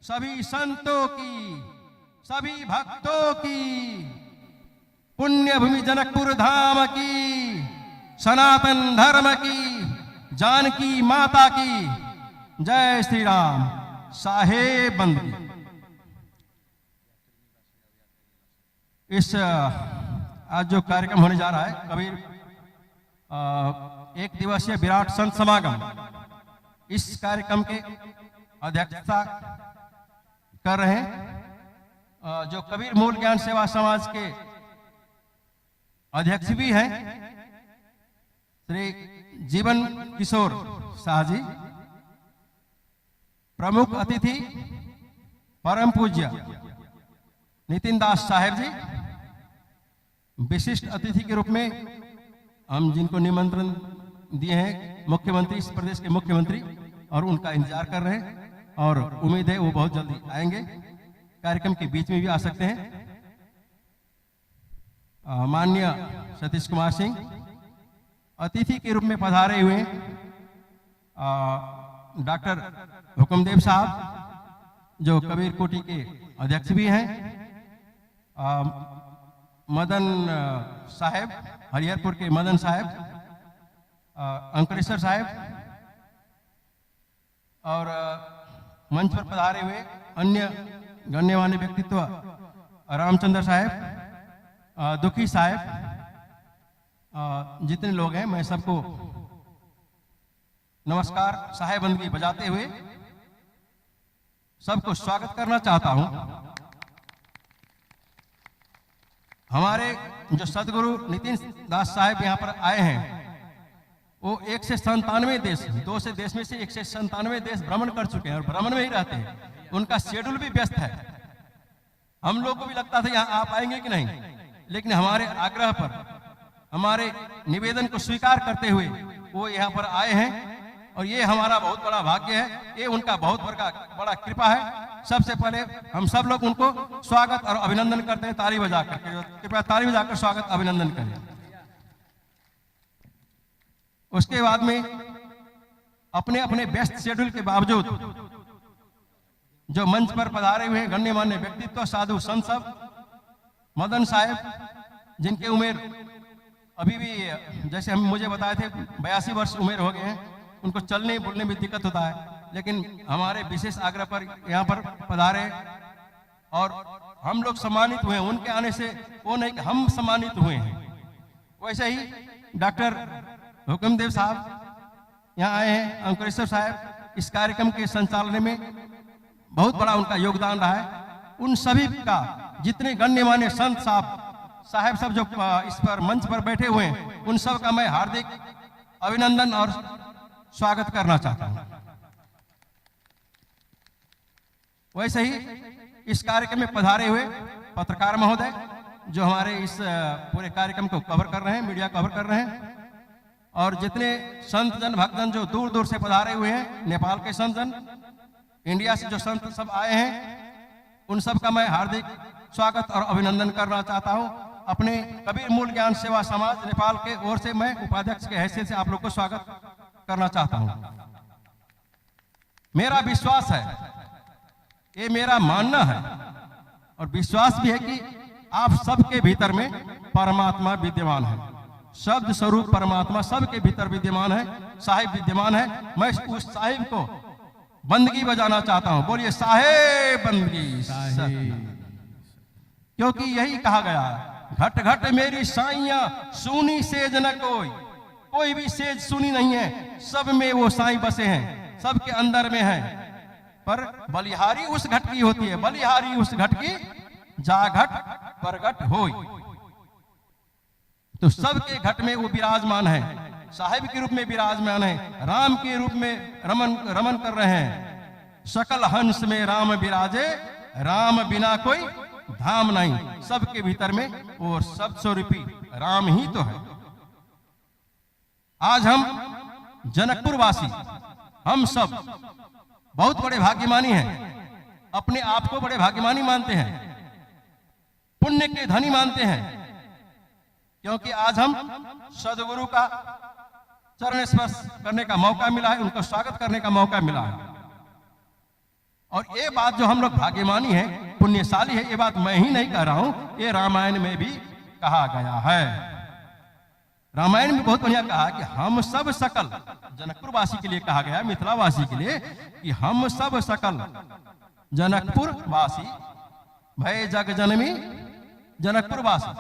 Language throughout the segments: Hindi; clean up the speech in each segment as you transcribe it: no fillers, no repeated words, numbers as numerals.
सभी संतों की, सभी भक्तों की, पुण्य भूमि जनकपुर धाम की, सनातन धर्म की, जानकी माता की जय श्री राम। साहेब बंदी। इस आज जो कार्यक्रम होने जा रहा है कबीर एक दिवसीय विराट संत समागम, इस कार्यक्रम के अध्यक्षता कर रहे हैं जो कबीर मूल ज्ञान सेवा समाज के अध्यक्ष भी हैं श्री जीवन किशोर शाह जी। प्रमुख अतिथि परम पूज्य नितिन दास साहेब जी। विशिष्ट अतिथि के रूप में हम जिनको निमंत्रण दिए हैं मुख्यमंत्री, इस प्रदेश के मुख्यमंत्री, और उनका इंतजार कर रहे हैं और उम्मीद है वो बहुत जल्दी आएंगे, कार्यक्रम के बीच में भी आ सकते हैं। माननीय सतीश कुमार सिंह अतिथि के रूप में पधारे हुए डॉक्टर हुकुमदेव साहब जो कबीर कोटी के अध्यक्ष भी हैं, मदन साहब हरिहरपुर के मदन साहब, अंकलेश्वर साहब, और मंच पर पधारे हुए अन्य गण्यमान्य व्यक्तित्व रामचंद्र साहब, दुखी साहब, जितने लोग हैं मैं सबको नमस्कार साहेबंदगी बजाते हुए सबको स्वागत करना चाहता हूं। हमारे जो सदगुरु नितिन दास साहब यहाँ पर आए हैं वो 197 देश, 200 देश में से 197 देश भ्रमण कर चुके हैं और भ्रमण में ही रहते हैं। उनका शेड्यूल भी व्यस्त है। हम लोग को भी लगता था यहाँ आप आएंगे कि नहीं, लेकिन हमारे आग्रह पर, हमारे निवेदन को स्वीकार करते हुए वो यहाँ पर आए हैं और ये हमारा बहुत बड़ा भाग्य है, ये उनका बहुत बड़ा कृपा है। सबसे पहले हम सब लोग उनको स्वागत और अभिनंदन करते हैं ताली बजाकर। कृपया ताली बजाकर स्वागत अभिनंदन करें। उसके बाद में अपने अपने व्यस्त शेड्यूल के बावजूद जो मंच पर पधारे हुए गण्यमान्य व्यक्तित्व साधु संत सब, मदन साहब जिनके उम्र अभी भी जैसे हम मुझे बताए थे 82 वर्ष उम्र हो गए हैं, उनको चलने बोलने में दिक्कत होता है, लेकिन हमारे विशेष आग्रह पर यहाँ पर पधारे और हम लोग सम्मानित हुए। उनके आने से वो नहीं, हम सम्मानित हुए हैं। वैसे ही डॉक्टर हुकुमदेव साहब यहाँ आए हैं, अंकलेश्वर साहब, इस कार्यक्रम के संचालन में बहुत बड़ा उनका योगदान रहा है। उन सभी का, जितने गण्यमान्य संत साहब सब जो इस पर मंच पर बैठे हुए हैं, उन सब का मैं हार्दिक अभिनंदन और स्वागत करना चाहता हूं। वैसे ही इस कार्यक्रम में पधारे हुए पत्रकार महोदय जो हमारे इस पूरे कार्यक्रम को कवर कर रहे हैं, मीडिया कवर कर रहे हैं, और जितने संत जन भक्तजन जो दूर दूर से पधारे हुए हैं, नेपाल के संत जन, इंडिया से जो संत सब आए हैं, उन सब का मैं हार्दिक स्वागत और अभिनंदन करना चाहता हूं। अपने कबीर मूल ज्ञान सेवा समाज नेपाल के ओर से मैं उपाध्यक्ष के हैसियत से आप लोग को स्वागत करना चाहता हूं। मेरा विश्वास है, ये मेरा मानना है और विश्वास भी है कि आप सबके भीतर में परमात्मा विद्यमान है। शब्द स्वरूप परमात्मा सबके भीतर विद्यमान है, साहिब विद्यमान है। मैं उस साहिब को बंदगी बजाना चाहता हूं। बोलिए साहेब बंदगी। क्योंकि यही कहा गया है, घट घट मेरी साइयां सुनी सेज न कोई भी सेज सुनी नहीं है, सब में वो साईं बसे हैं, सबके अंदर में है। पर बलिहारी उस घट की होती है, बलिहारी उस घट की जा घट प्रगट होई। तो सबके घट में वो विराजमान है, साहिब के रूप में विराजमान है, राम के रूप में रमन कर रहे हैं। सकल हंस में राम विराजे, राम बिना कोई धाम नहीं। सबके भीतर में और सब स्वरूपी राम ही तो है। आज हम जनकपुर वासी, हम सब बहुत बड़े भाग्यमानी हैं, अपने आप को बड़े भाग्यमानी मानते हैं, पुण्य के धनी मानते हैं, क्योंकि आज हम सदगुरु का चरण स्पर्श करने का मौका मिला है, उनका स्वागत करने का मौका मिला है। और ये बात जो हम लोग भाग्यमानी है, पुण्यशाली है, ये बात मैं ही नहीं कह रहा हूं, ये रामायण में भी कहा गया है। रामायण में बहुत बढ़िया कहा कि हम सब सकल, जनकपुर वासी के लिए कहा गया, मिथिला वासी के लिए, कि हम सब सकल जनकपुर वासी भय जग जनमी जनकपुर वासी।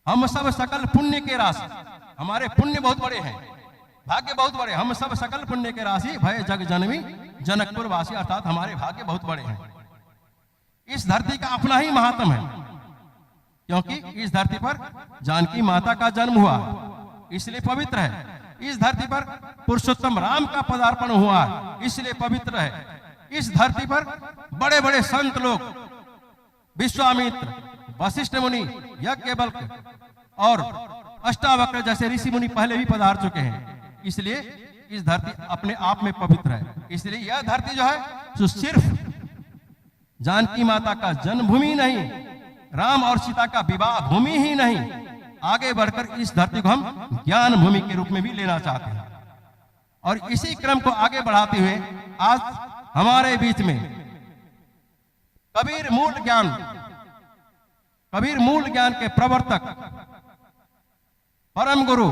हम सब सकल पुण्य के राशि, हमारे पुण्य बहुत बड़े हैं, भाग्य बहुत बड़े, हम सब सकल पुण्य के राशि भय जग जनमी जनकपुर वासी, अर्थात हमारे भाग्य बहुत बड़े हैं। इस धरती का अपना ही महात्म है, क्योंकि इस धरती पर जानकी माता का जन्म हुआ, इसलिए पवित्र है। इस धरती पर पुरुषोत्तम राम का पदार्पण हुआ, इसलिए पवित्र है। इस धरती पर बड़े बड़े संत लोग, विश्वामित्र, वशिष्ठ मुनि, यज्ञवल्क्य और अष्टावक्र जैसे ऋषि मुनि पहले भी पधार चुके हैं, इसलिए इस धरती अपने आप में पवित्र है। इसलिए यह धरती जो है जो सिर्फ जानकी माता का जन्मभूमि नहीं, राम और सीता का विवाह भूमि ही नहीं, आगे बढ़कर इस धरती को हम ज्ञान भूमि के रूप में भी लेना चाहते हैं। और इसी क्रम को आगे बढ़ाते हुए आज हमारे बीच में कबीर मूल ज्ञान के प्रवर्तक परम गुरु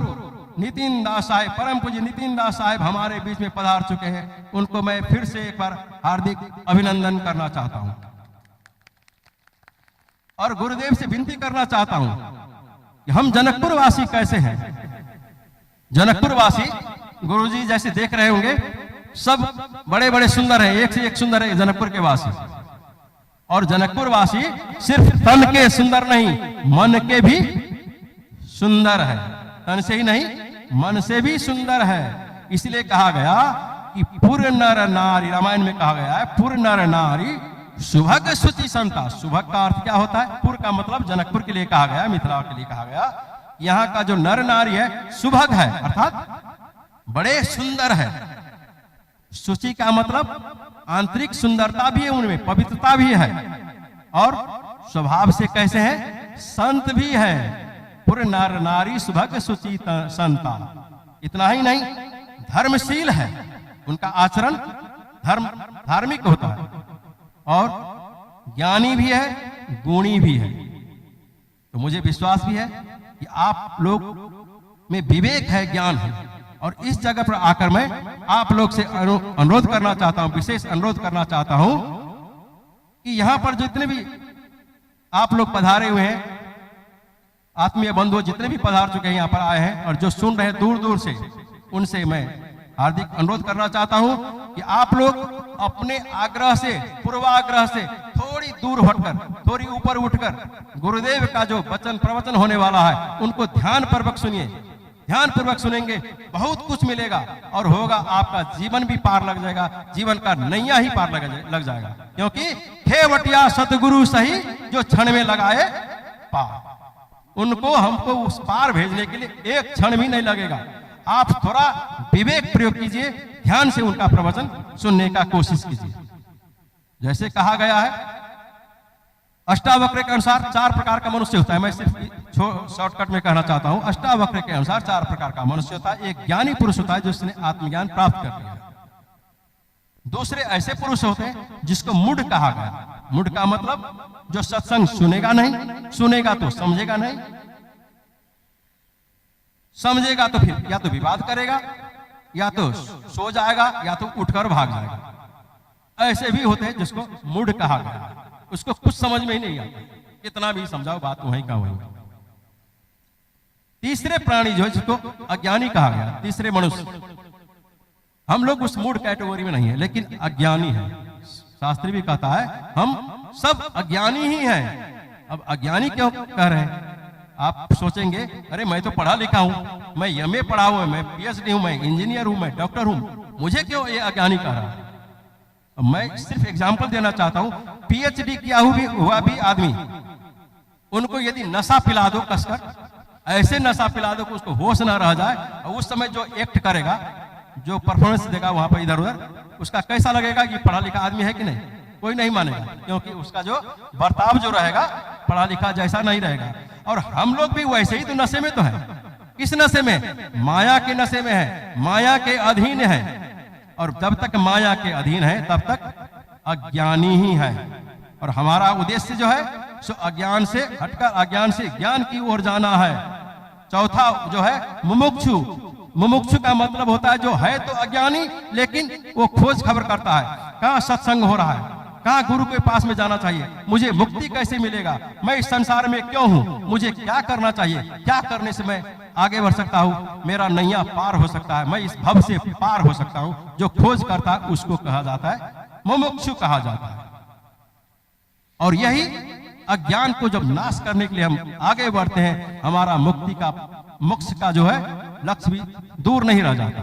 नितिन दास साहेब, परम पूज्य नितिन दास साहेब हमारे बीच में पधार चुके हैं। उनको मैं फिर से एक बार हार्दिक अभिनंदन करना चाहता हूं और गुरुदेव से विनती करना चाहता हूं कि हम जनकपुर वासी कैसे हैं। जनकपुर वासी गुरुजी जैसे देख रहे होंगे, सब बड़े बड़े सुंदर हैं, एक से एक सुंदर है जनकपुर के वासी। और जनकपुर वासी सिर्फ तन के सुंदर नहीं, मन के भी सुंदर है। तन से ही नहीं, मन से भी सुंदर है। इसलिए कहा गया कि पुर नर नारी, रामायण में कहा गया है पुर नर नारी सुभग सुचि संता। सुभग का अर्थ क्या होता है? पुर का मतलब जनकपुर के लिए कहा गया, मिथिला के लिए कहा गया। यहाँ का जो नर नारी है सुभग है, अर्थात बड़े सुंदर है। सुचि का मतलब आंतरिक सुंदरता भी है, उनमें पवित्रता भी है, और स्वभाव से कैसे हैं? संत भी है। पुर नर नारी सुभग सुचि संता। इतना ही नहीं, धर्मशील है, उनका आचरण धार्मिक होता है, और ज्ञानी भी है, गुणी भी है। तो मुझे विश्वास भी है कि आप लोग में विवेक है, ज्ञान है, और इस जगह पर आकर मैं आप लोग से अनुरोध करना चाहता हूं, विशेष अनुरोध करना चाहता हूं कि यहां पर जितने भी आप लोग पधारे हुए हैं, आत्मीय बंधु जितने भी पधार चुके हैं, यहां पर आए हैं, और जो सुन रहे हैं दूर दूर से, उनसे मैं हार्दिक अनुरोध करना चाहता हूं कि आप लोग अपने आग्रह से, पूर्वाग्रह से थोड़ी दूर हटकर, थोड़ी ऊपर उठकर गुरुदेव का जो वचन प्रवचन होने वाला है उनको ध्यान पूर्वक सुनिए। ध्यान पूर्वक सुनेंगे, बहुत कुछ मिलेगा, और होगा आपका जीवन भी पार लग जाएगा, जीवन का नैया ही पार लग जाएगा। क्योंकि खेवटिया सतगुरु सही जो क्षण में लगाए पार, उनको हमको उस पार भेजने के लिए एक क्षण भी नहीं लगेगा। आप थोड़ा विवेक प्रयोग कीजिए, ध्यान से उनका प्रवचन सुनने का कोशिश कीजिए। जैसे कहा गया है, अष्टावक्र के अनुसार 4 प्रकार का मनुष्य होता है। मैं सिर्फ शॉर्टकट में कहना चाहता हूं, अष्टावक्र के अनुसार 4 प्रकार का मनुष्य होता है। एक ज्ञानी पुरुष होता है जिसने आत्मज्ञान प्राप्त कर लिया। दूसरे ऐसे पुरुष होते हैं जिसको मूढ़ कहा गया। मूढ़ का मतलब जो सत्संग सुनेगा नहीं, सुनेगा तो समझेगा नहीं, समझेगा तो फिर या तो विवाद करेगा, या तो सो जाएगा, या तो उठकर भाग जाएगा। ऐसे भी होते हैं जिसको मूढ़ कहा गया, उसको कुछ समझ में ही नहीं आता, कितना भी समझाओ बात वहीं का वहीं। तीसरे प्राणी जो है जिसको अज्ञानी कहा गया, तीसरे मनुष्य, हम लोग उस मूढ़ कैटेगरी में नहीं है, लेकिन अज्ञानी है। शास्त्री भी कहता है हम सब अज्ञानी ही हैं। अब अज्ञानी क्यों कह रहे हैं? आप सोचेंगे अरे मैं तो पढ़ा लिखा हूं, मैं एमए पढ़ा हुआ, मैं पीएचडी हूं, मैं इंजीनियर हूं, मैं डॉक्टर हूं, मुझे क्यों ये अज्ञानी कह रहा है? मैं सिर्फ एग्जाम्पल देना चाहता हूं। पीएचडी किया हुआ भी आदमी, उनको यदि नशा पिला दो कसकर, ऐसे नशा पिला दो कि उसको होश ना रह जाए, और उस समय जो एक्ट करेगा, जो परफॉर्मेंस देगा वहां पर इधर उधर, उसका कैसा लगेगा कि पढ़ा लिखा आदमी है कि नहीं? कोई नहीं मानेगा, क्योंकि उसका जो बर्ताव जो रहेगा पढ़ा लिखा जैसा नहीं रहेगा। और हम लोग भी वैसे ही तो नशे में तो है। किस नशे में? माया के नशे में है, माया के अधीन है। और जब तक माया के अधीन है तब तक अज्ञानी ही है। और हमारा उद्देश्य जो है सो अज्ञान से हटकर अज्ञान से ज्ञान की ओर जाना है। चौथा जो है मुमुक्षु। मुमुक्षु का मतलब होता है जो है तो अज्ञानी, लेकिन वो खोज खबर करता है, कहाँ सत्संग हो रहा है, कहाँ गुरु के पास में जाना चाहिए, मुझे मुक्ति कैसे मिलेगा, मैं इस संसार में क्यों हूँ, मुझे क्या करना चाहिए, क्या करने से मैं आगे बढ़ सकता हूँ, मेरा नैया पार हो सकता है, मैं इस भव से पार हो सकता हूँ। जो खोज करता है उसको कहा जाता है मुमुक्षु कहा जाता है। और यही अज्ञान को जब नाश करने के लिए हम आगे बढ़ते हैं, हमारा मुक्ति का मोक्ष का जो है लक्ष्य भी दूर नहीं रह जाता।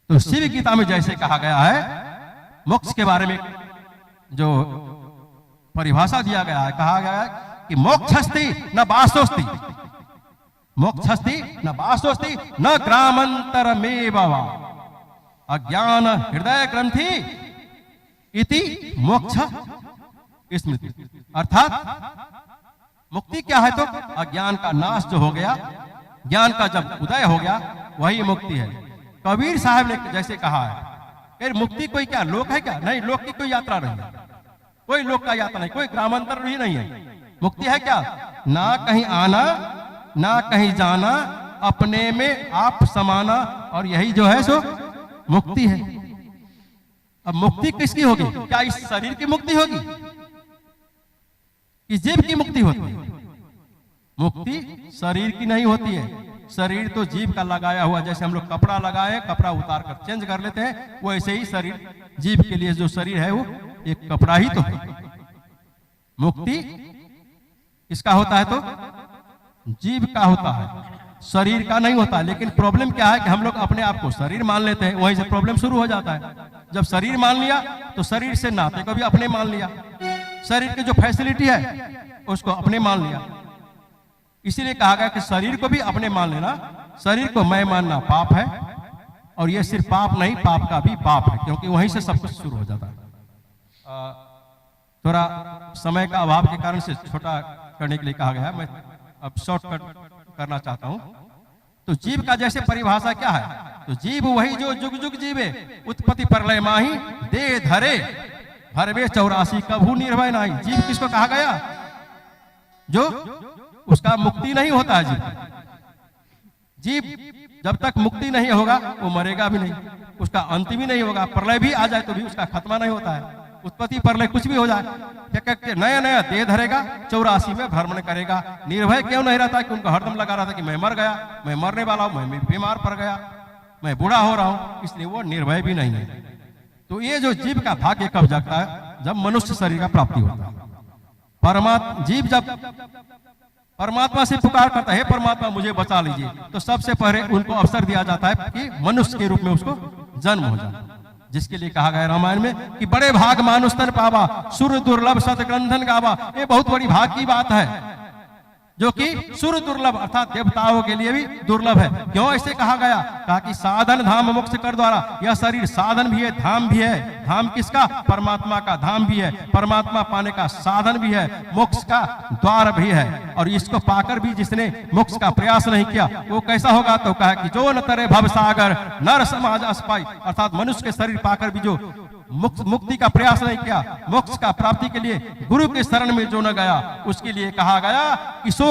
तो शिव गीता में जैसे कहा गया है, मोक्ष के बारे में जो परिभाषा दिया गया है, कहा गया है कि मोक्षस्ति न वासोस्ति, मोक्षस्ति न वासोस्ति न ग्रामांतरमेव वा अज्ञान हृदय ग्रंथि इति मोक्ष स्मृति। अर्थात मुक्ति क्या है? तो अज्ञान का नाश जो हो गया, ज्ञान का जब उदय हो गया, वही मुक्ति है। कबीर साहब ने जैसे कहा है, फिर मुक्ति कोई क्या लोक है क्या? नहीं, लोक की कोई यात्रा नहीं है, कोई लोक का यात्रा नहीं, कोई ग्रामांतर ही नहीं है। मुक्ति है क्या? ना कहीं आना ना कहीं जाना, अपने में आप समाना, और यही जो है सो मुक्ति है। अब मुक्ति किसकी होगी? क्या इस शरीर की मुक्ति होगी, इस जीव की मुक्ति होती है? मुक्ति शरीर की नहीं होती है। शरीर तो जीव का लगाया हुआ, जैसे हम लोग कपड़ा लगाए, कपड़ा उतार कर चेंज कर लेते हैं, वैसे ही शरीर, जीव के लिए जो शरीर है वो एक कपड़ा ही तो है। मुक्ति इसका होता है तो जीव का होता है, शरीर का नहीं होता। लेकिन प्रॉब्लम क्या है कि हम लोग अपने आप को शरीर मान लेते हैं, वहीं से प्रॉब्लम शुरू हो जाता है। जब शरीर मान लिया तो शरीर से नाते को भी अपने मान लिया, शरीर की जो फैसिलिटी है उसको अपने मान लिया। इसीलिए कहा गया कि शरीर को भी अपने मान लेना, शरीर को मैं मानना पाप है। और ये सिर्फ पाप नहीं, पाप का भी पाप है, क्योंकि वहीं से सब कुछ शुरू हो जाता है। थोड़ा समय का अभाव के कारण से छोटा करने के लिए कहा गया है, मैं अब शॉर्टकट करना चाहता हूं। तो जीव का जैसे परिभाषा क्या है? तो जीव वही जो जुग जुग जीवे, उत्पत्ति प्रलय माही, देह धरे भरवे 84 कभू निर्भय नाही। जीव किसको कहा गया? जो उसका मुक्ति नहीं होता है। जीव जब तक मुक्ति नहीं होगा वो मरेगा भी नहीं, उसका अंत भी नहीं होगा। प्रलय भी आ जाए तो भी उसका खत्मा नहीं होता है। उत्पत्ति प्रलय कुछ भी हो जाए, क्या नया नया देह धरेगा, 84 में भ्रमण करेगा। निर्भय क्यों नहीं रहता? कि उनको हरदम लगा रहा था कि मैं मर गया, मैं मरने वाला हूं, मैं बीमार पड़ गया, मैं बूढ़ा हो रहा हूं, इसलिए वो निर्भय भी नहीं है। तो ये जो जीव का भाग्य कब जागता है? जब मनुष्य शरीर का प्राप्ति होता है। परमात्मा जीव जब परमात्मा से पुकार करता है, परमात्मा मुझे बचा लीजिए, तो सबसे पहले उनको अवसर दिया जाता है कि मनुष्य के रूप में उसको जन्म हो जाए। जिसके लिए कहा गया रामायण में कि बड़े भाग मानुष तन पावा, सुर दुर्लभ सतग्रंथन गावा। ये बहुत बड़ी भाग की बात है, जो कि सुर दुर्लभ अर्थात देवताओं के लिए भी दुर्लभ है। क्यों ऐसे कहा गया? कहा कि साधन धाम मोक्ष कर द्वारा, यह शरीर साधन भी है, धाम भी है। धाम किसका? परमात्मा का धाम भी है, परमात्मा पाने का साधन भी है, मोक्ष का द्वार भी है। और इसको पाकर भी जिसने मोक्ष का प्रयास नहीं किया वो कैसा होगा? तो कहा कि जो न तरे भव सागर नर समाज अस्पाई, अर्थात मनुष्य के शरीर पाकर भी जो मुक्ति का प्रयास नहीं किया, मोक्ष का प्राप्ति के लिए गुरु के शरण में जो न गया, उसके लिए कहा गया कि सो